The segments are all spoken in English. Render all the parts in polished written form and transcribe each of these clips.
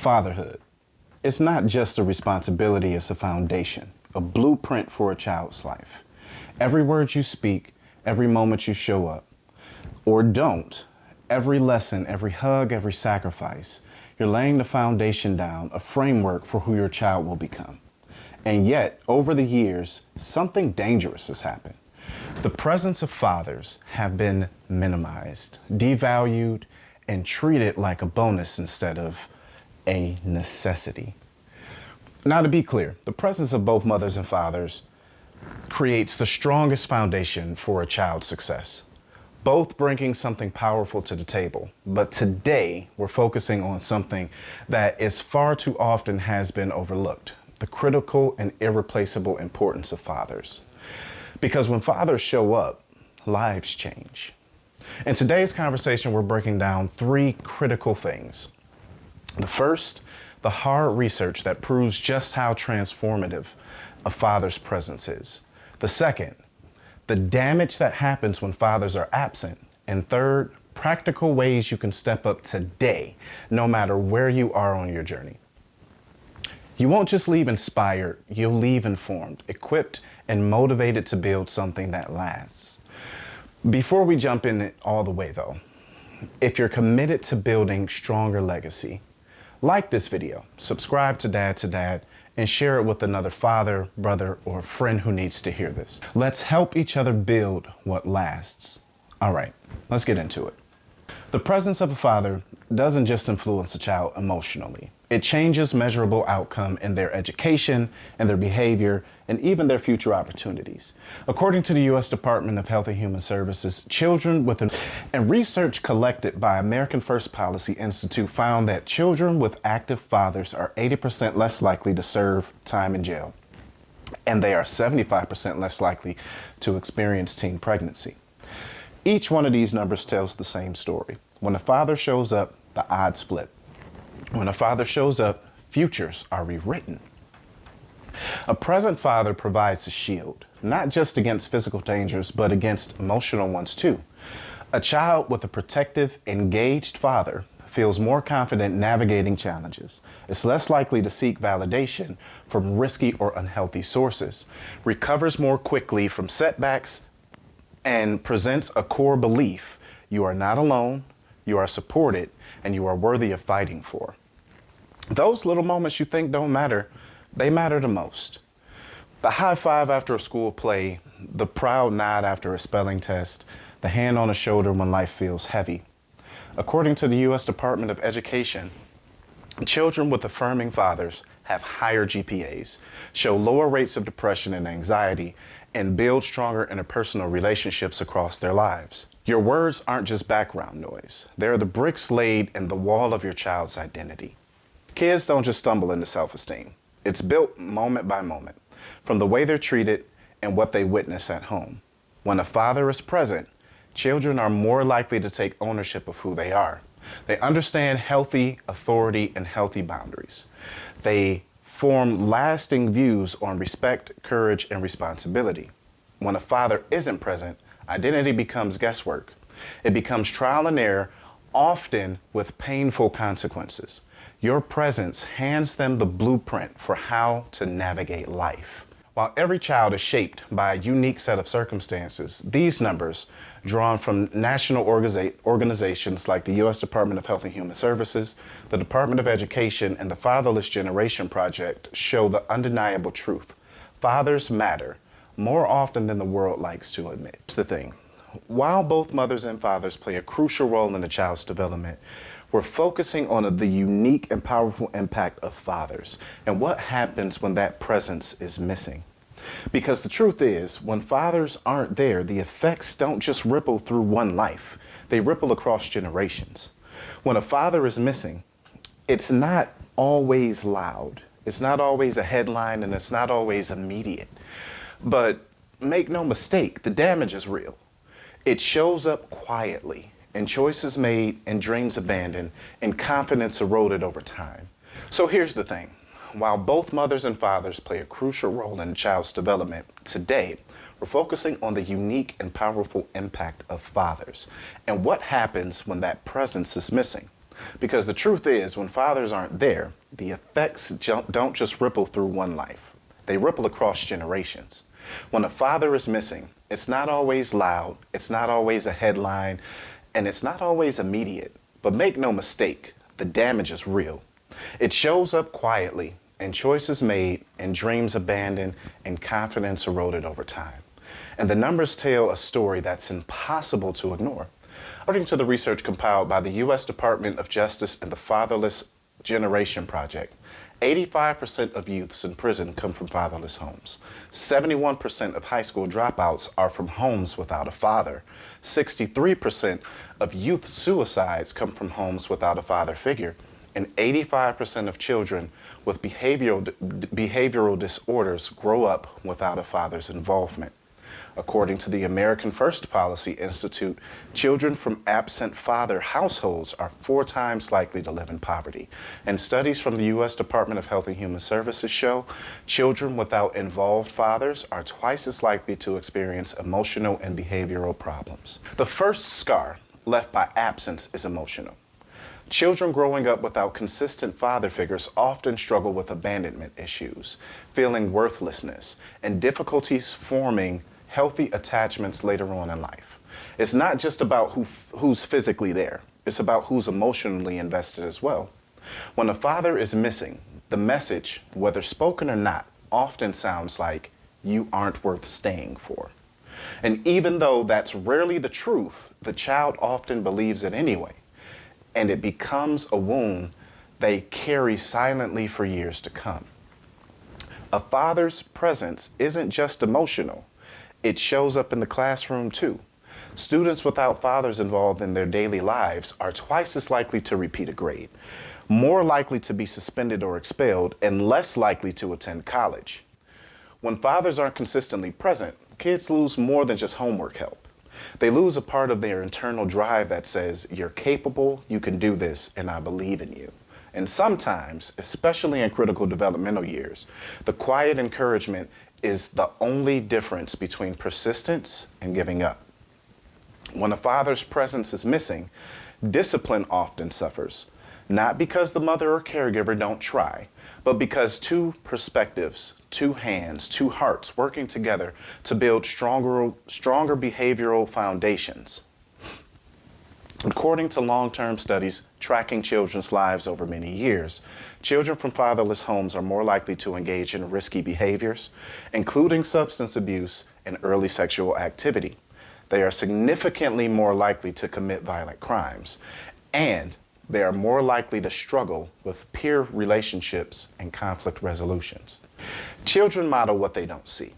Fatherhood. It's not just a responsibility, it's a foundation, a blueprint for a child's life. Every word you speak, every moment you show up, or don't, every lesson, every hug, every sacrifice, you're laying the foundation down, a framework for who your child will become. And yet, over the years, something dangerous has happened. The presence of fathers have been minimized, devalued, and treated like a bonus instead of a necessity. Now, to be clear, the presence of both mothers and fathers creates the strongest foundation for a child's success, both bringing something powerful to the table. But today, we're focusing on something that is far too often has been overlooked, the critical and irreplaceable importance of fathers. Because when fathers show up, lives change. In today's conversation, we're breaking down three critical things. The first, the hard research that proves just how transformative a father's presence is. The second, the damage that happens when fathers are absent. And third, practical ways you can step up today, no matter where you are on your journey. You won't just leave inspired, you'll leave informed, equipped, and motivated to build something that lasts. Before we jump in it all the way though, if you're committed to building stronger legacy, like this video, subscribe to Dad, and share it with another father, brother, or friend who needs to hear this. Let's help each other build what lasts. All right, let's get into it. The presence of a father doesn't just influence a child emotionally. It changes measurable outcome in their education and their behavior and even their future opportunities. According to the U.S. Department of Health and Human Services, and research collected by American First Policy Institute found that children with active fathers are 80% less likely to serve time in jail, and they are 75% less likely to experience teen pregnancy. Each one of these numbers tells the same story. When a father shows up, the odds flip. When a father shows up, futures are rewritten. A present father provides a shield, not just against physical dangers, but against emotional ones too. A child with a protective, engaged father feels more confident navigating challenges, is less likely to seek validation from risky or unhealthy sources, recovers more quickly from setbacks, and presents a core belief: you are not alone, you are supported, and you are worthy of fighting for. Those little moments you think don't matter, they matter the most. The high five after a school play, the proud nod after a spelling test, the hand on the shoulder when life feels heavy. According to the U.S. Department of Education, children with affirming fathers have higher GPAs, show lower rates of depression and anxiety, and build stronger interpersonal relationships across their lives. Your words aren't just background noise. They're the bricks laid in the wall of your child's identity. Kids don't just stumble into self-esteem. It's built moment by moment, from the way they're treated and what they witness at home. When a father is present, children are more likely to take ownership of who they are. They understand healthy authority and healthy boundaries. They form lasting views on respect, courage, and responsibility. When a father isn't present, identity becomes guesswork. It becomes trial and error, often with painful consequences. Your presence hands them the blueprint for how to navigate life. While every child is shaped by a unique set of circumstances, these numbers, drawn from national organizations like the U.S. Department of Health and Human Services, the Department of Education, and the Fatherless Generation Project, show the undeniable truth. Fathers matter more often than the world likes to admit. Here's the thing. While both mothers and fathers play a crucial role in a child's development, we're focusing on the unique and powerful impact of fathers and what happens when that presence is missing. Because the truth is, when fathers aren't there, the effects don't just ripple through one life, they ripple across generations. When a father is missing, it's not always loud, it's not always a headline, and it's not always immediate. But make no mistake, the damage is real. It shows up quietly, and choices made and dreams abandoned and confidence eroded over time. So here's the thing. While both mothers and fathers play a crucial role in a child's development, today we're focusing on the unique and powerful impact of fathers and what happens when that presence is missing. Because the truth is, when fathers aren't there, the effects don't just ripple through one life. They ripple across generations. When a father is missing, it's not always loud, it's not always a headline, and it's not always immediate. But make no mistake, the damage is real. It shows up quietly, and choices made, and dreams abandoned, and confidence eroded over time. And the numbers tell a story that's impossible to ignore. According to the research compiled by the U.S. Department of Justice and the Fatherless Generation Project, 85% of youths in prison come from fatherless homes. 71% of high school dropouts are from homes without a father. 63% of youth suicides come from homes without a father figure. And 85% of children with behavioral disorders grow up without a father's involvement. According to the American First Policy Institute, children from absent father households are 4 times likely to live in poverty. And studies from the U.S. Department of Health and Human Services show children without involved fathers are twice as likely to experience emotional and behavioral problems. The first scar left by absence is emotional. Children growing up without consistent father figures often struggle with abandonment issues, feeling worthlessness, and difficulties forming healthy attachments later on in life. It's not just about who's physically there, it's about who's emotionally invested as well. When a father is missing, the message, whether spoken or not, often sounds like, "You aren't worth staying for." And even though that's rarely the truth, the child often believes it anyway, and it becomes a wound they carry silently for years to come. A father's presence isn't just emotional. It shows up in the classroom too. Students without fathers involved in their daily lives are twice as likely to repeat a grade, more likely to be suspended or expelled, and less likely to attend college. When fathers aren't consistently present, kids lose more than just homework help. They lose a part of their internal drive that says, "You're capable, you can do this, and I believe in you." And sometimes, especially in critical developmental years, the quiet encouragement is the only difference between persistence and giving up. When a father's presence is missing, discipline often suffers, not because the mother or caregiver don't try, but because 2 perspectives, 2 hands, 2 hearts working together to build stronger behavioral foundations. According to long-term studies tracking children's lives over many years, children from fatherless homes are more likely to engage in risky behaviors, including substance abuse and early sexual activity. They are significantly more likely to commit violent crimes, and they are more likely to struggle with peer relationships and conflict resolutions. Children model what they don't see.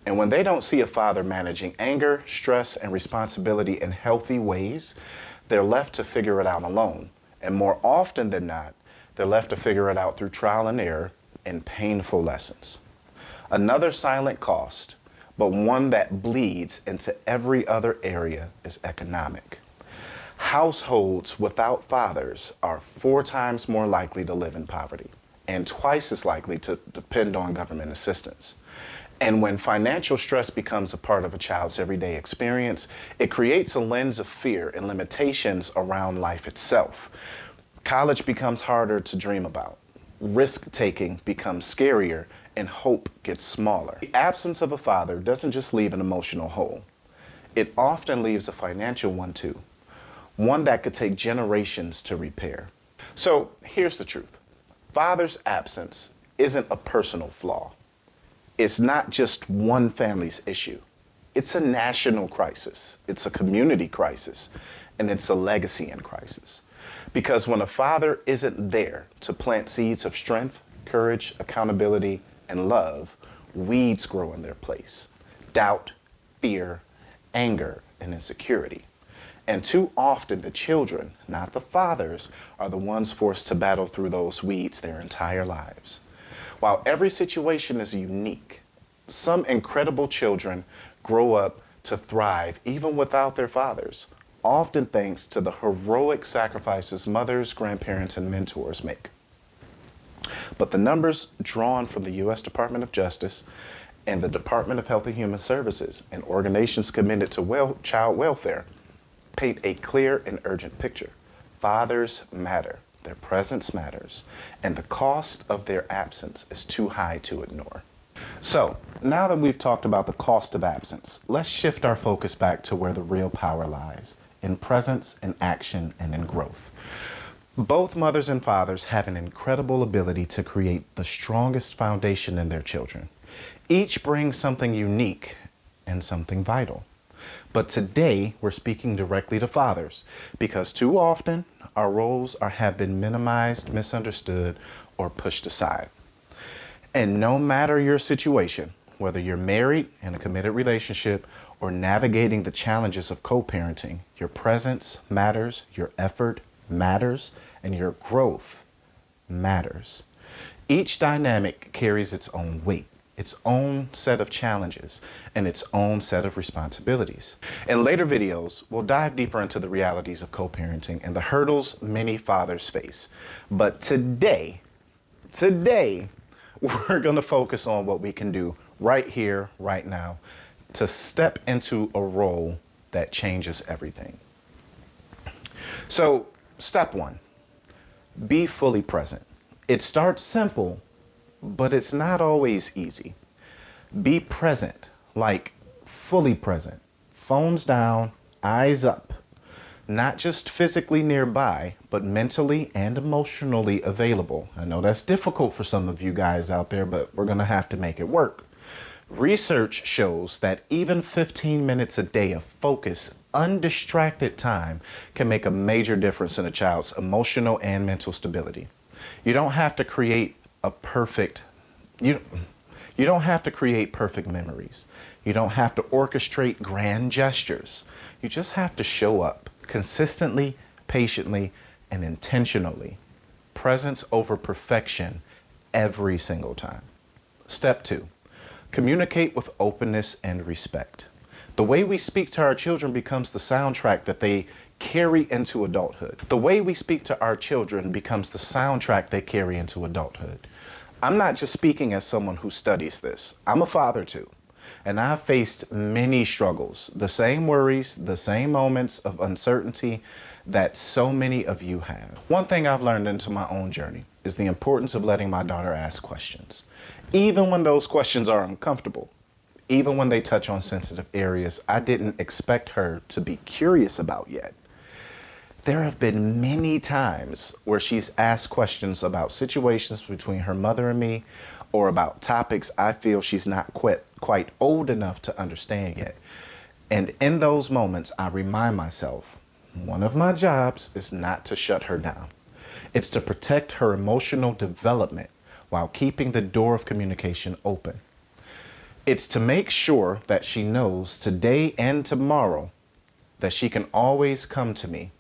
And when they don't see a father managing anger, stress, and responsibility in healthy ways, they're left to figure it out alone. And more often than not, they're left to figure it out through trial and error and painful lessons. Another silent cost, but one that bleeds into every other area, is economic. Households without fathers are 4 times more likely to live in poverty and twice as likely to depend on government assistance. And when financial stress becomes a part of a child's everyday experience, it creates a lens of fear and limitations around life itself. College becomes harder to dream about. Risk-taking becomes scarier, and hope gets smaller. The absence of a father doesn't just leave an emotional hole. It often leaves a financial one too, one that could take generations to repair. So here's the truth. Father's absence isn't a personal flaw. It's not just one family's issue. It's a national crisis. It's a community crisis, and it's a legacy in crisis. Because when a father isn't there to plant seeds of strength, courage, accountability, and love, weeds grow in their place. Doubt, fear, anger, and insecurity. And too often the children, not the fathers, are the ones forced to battle through those weeds their entire lives. While every situation is unique, some incredible children grow up to thrive even without their fathers, often thanks to the heroic sacrifices mothers, grandparents, and mentors make. But the numbers drawn from the U.S. Department of Justice and the Department of Health and Human Services and organizations committed to child welfare paint a clear and urgent picture. Fathers matter. Their presence matters. And the cost of their absence is too high to ignore. So, now that we've talked about the cost of absence, let's shift our focus back to where the real power lies, in presence, in action, and in growth. Both mothers and fathers have an incredible ability to create the strongest foundation in their children. Each brings something unique and something vital. But today, we're speaking directly to fathers because too often our roles have been minimized, misunderstood, or pushed aside. And no matter your situation, whether you're married in a committed relationship or navigating the challenges of co-parenting, your presence matters, your effort matters, and your growth matters. Each dynamic carries its own weight, its own set of challenges, and its own set of responsibilities. In later videos, we'll dive deeper into the realities of co-parenting and the hurdles many fathers face. But today, we're going to focus on what we can do right here, right now, to step into a role that changes everything. So, step one, be fully present. It starts simple, but it's not always easy. Be present, like fully present. Phones down, eyes up. Not just physically nearby, but mentally and emotionally available. I know that's difficult for some of you guys out there, but we're going to have to make it work. Research shows that even 15 minutes a day of focused, undistracted time can make a major difference in a child's emotional and mental stability. You don't have to create you don't have to create perfect memories. You don't have to orchestrate grand gestures. You just have to show up consistently, patiently, and intentionally. Presence over perfection every single time. Step two, communicate with openness and respect. The way we speak to our children becomes the soundtrack that they carry into adulthood. The way we speak to our children becomes the soundtrack they carry into adulthood. I'm not just speaking as someone who studies this. I'm a father too. And I've faced many struggles, the same worries, the same moments of uncertainty that so many of you have. One thing I've learned into my own journey is the importance of letting my daughter ask questions, even when those questions are uncomfortable, even when they touch on sensitive areas I didn't expect her to be curious about yet. There have been many times where she's asked questions about situations between her mother and me, or about topics I feel she's not quite old enough to understand yet. And in those moments, I remind myself, one of my jobs is not to shut her down. It's to protect her emotional development while keeping the door of communication open. It's to make sure that she knows today and tomorrow that she can always come to me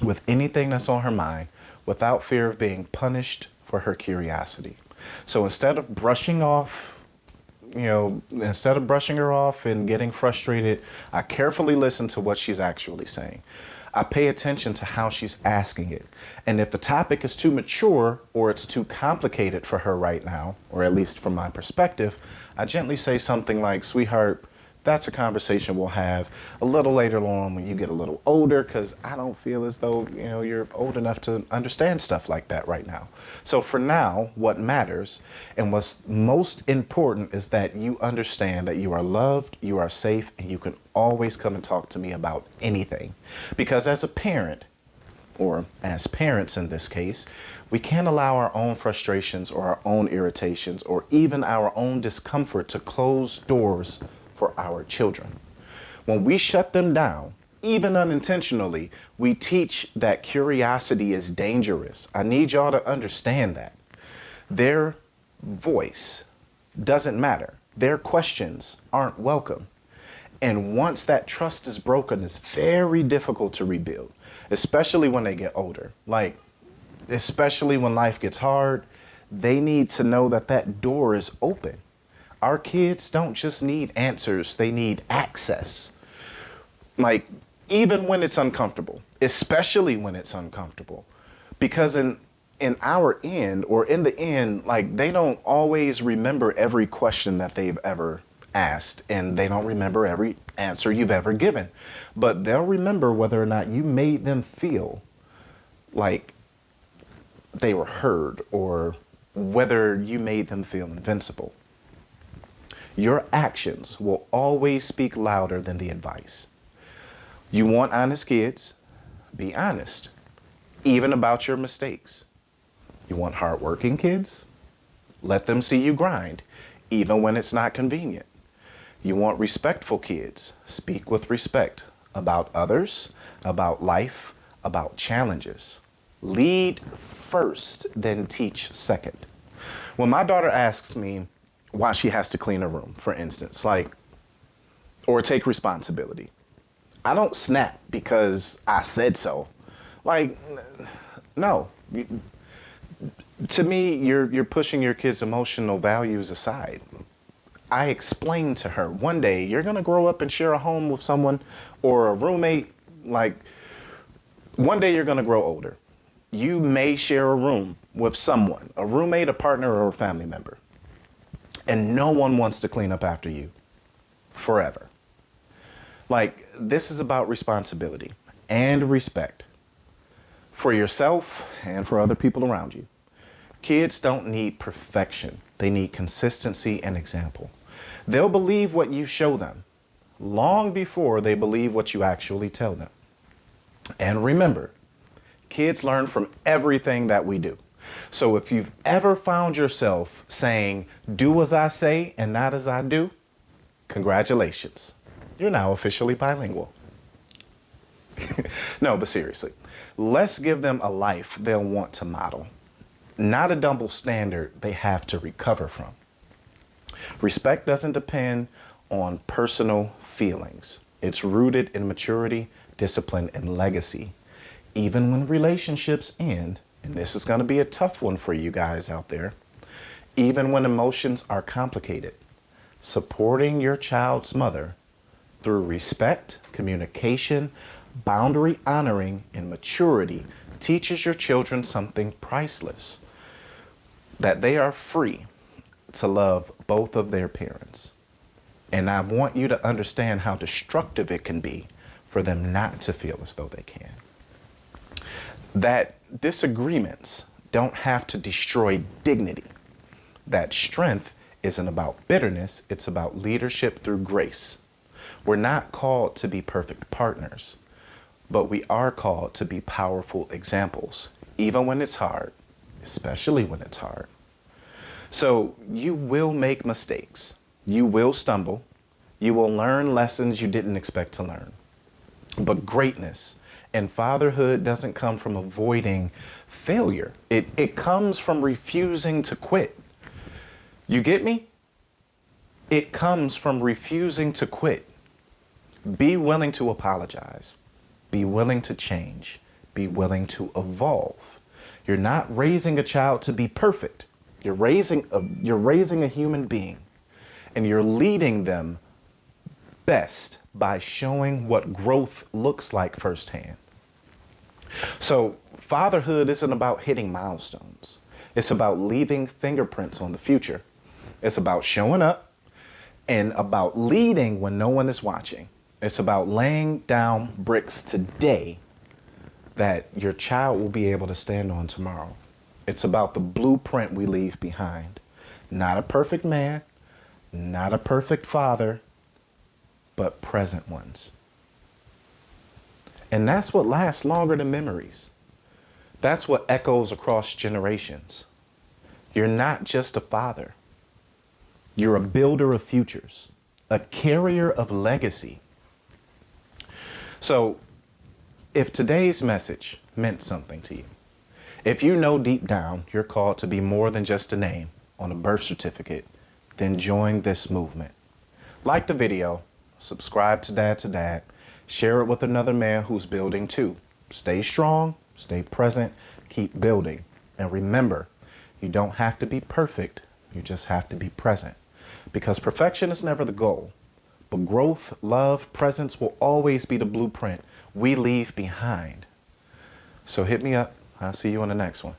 with anything that's on her mind without fear of being punished for her curiosity. So instead of brushing her off and getting frustrated, I carefully listen to what she's actually saying. I pay attention to how she's asking it. And if the topic is too mature or it's too complicated for her right now, or at least from my perspective, I gently say something like, "Sweetheart, that's a conversation we'll have a little later on when you get a little older, because I don't feel as though, you're old enough to understand stuff like that right now. So for now, what matters and what's most important is that you understand that you are loved, you are safe, and you can always come and talk to me about anything." Because as a parent, or as parents in this case, we can't allow our own frustrations or our own irritations or even our own discomfort to close doors for our children. When we shut them down, even unintentionally, we teach that curiosity is dangerous. I need y'all to understand that. Their voice doesn't matter. Their questions aren't welcome. And once that trust is broken, it's very difficult to rebuild, especially when they get older. Especially when life gets hard, they need to know that that door is open. Our kids don't just need answers, they need access. Even when it's uncomfortable, especially when it's uncomfortable. Because in the end, they don't always remember every question that they've ever asked, and they don't remember every answer you've ever given. But they'll remember whether or not you made them feel like they were heard or whether you made them feel invincible. Your actions will always speak louder than the advice. You want honest kids? Be honest, even about your mistakes. You want hardworking kids? Let them see you grind, even when it's not convenient. You want respectful kids? Speak with respect about others, about life, about challenges. Lead first, then teach second. When my daughter asks me why she has to clean her room, for instance, or take responsibility, I don't snap because I said so. No. To me, you're pushing your kids' emotional values aside. I explained to her, one day you're going to grow up and share a home with someone or a roommate. One day you're going to grow older. You may share a room with someone, a roommate, a partner, or a family member. And no one wants to clean up after you forever. This is about responsibility and respect for yourself and for other people around you. Kids don't need perfection. They need consistency and example. They'll believe what you show them long before they believe what you actually tell them. And remember, kids learn from everything that we do. So if you've ever found yourself saying, do as I say and not as I do, congratulations. You're now officially bilingual. No, but seriously, let's give them a life they'll want to model, not a double standard they have to recover from. Respect doesn't depend on personal feelings. It's rooted in maturity, discipline, and legacy. Even when relationships end, and this is going to be a tough one for you guys out there, even when emotions are complicated, supporting your child's mother through respect, communication, boundary honoring, and maturity teaches your children something priceless: that they are free to love both of their parents. And I want you to understand how destructive it can be for them not to feel as though they can. That disagreements don't have to destroy dignity. That strength isn't about bitterness, it's about leadership through grace. We're not called to be perfect partners, but we are called to be powerful examples, even when it's hard, especially when it's hard. So you will make mistakes. You will stumble. You will learn lessons you didn't expect to learn. But greatness and fatherhood doesn't come from avoiding failure. It comes from refusing to quit. You get me? It comes from refusing to quit. Be willing to apologize. Be willing to change. Be willing to evolve. You're not raising a child to be perfect. You're raising a human being, and you're leading them best by showing what growth looks like firsthand. So fatherhood isn't about hitting milestones. It's about leaving fingerprints on the future. It's about showing up and about leading when no one is watching. It's about laying down bricks today that your child will be able to stand on tomorrow. It's about the blueprint we leave behind. Not a perfect man, not a perfect father, but present ones. And that's what lasts longer than memories. That's what echoes across generations. You're not just a father. You're a builder of futures, a carrier of legacy. So if today's message meant something to you, if you know deep down you're called to be more than just a name on a birth certificate, then join this movement. Like the video, subscribe to Dad, share it with another man who's building too. Stay strong, stay present, keep building. And remember, you don't have to be perfect, you just have to be present. Because perfection is never the goal, but growth, love, presence will always be the blueprint we leave behind. So hit me up. I'll see you on the next one.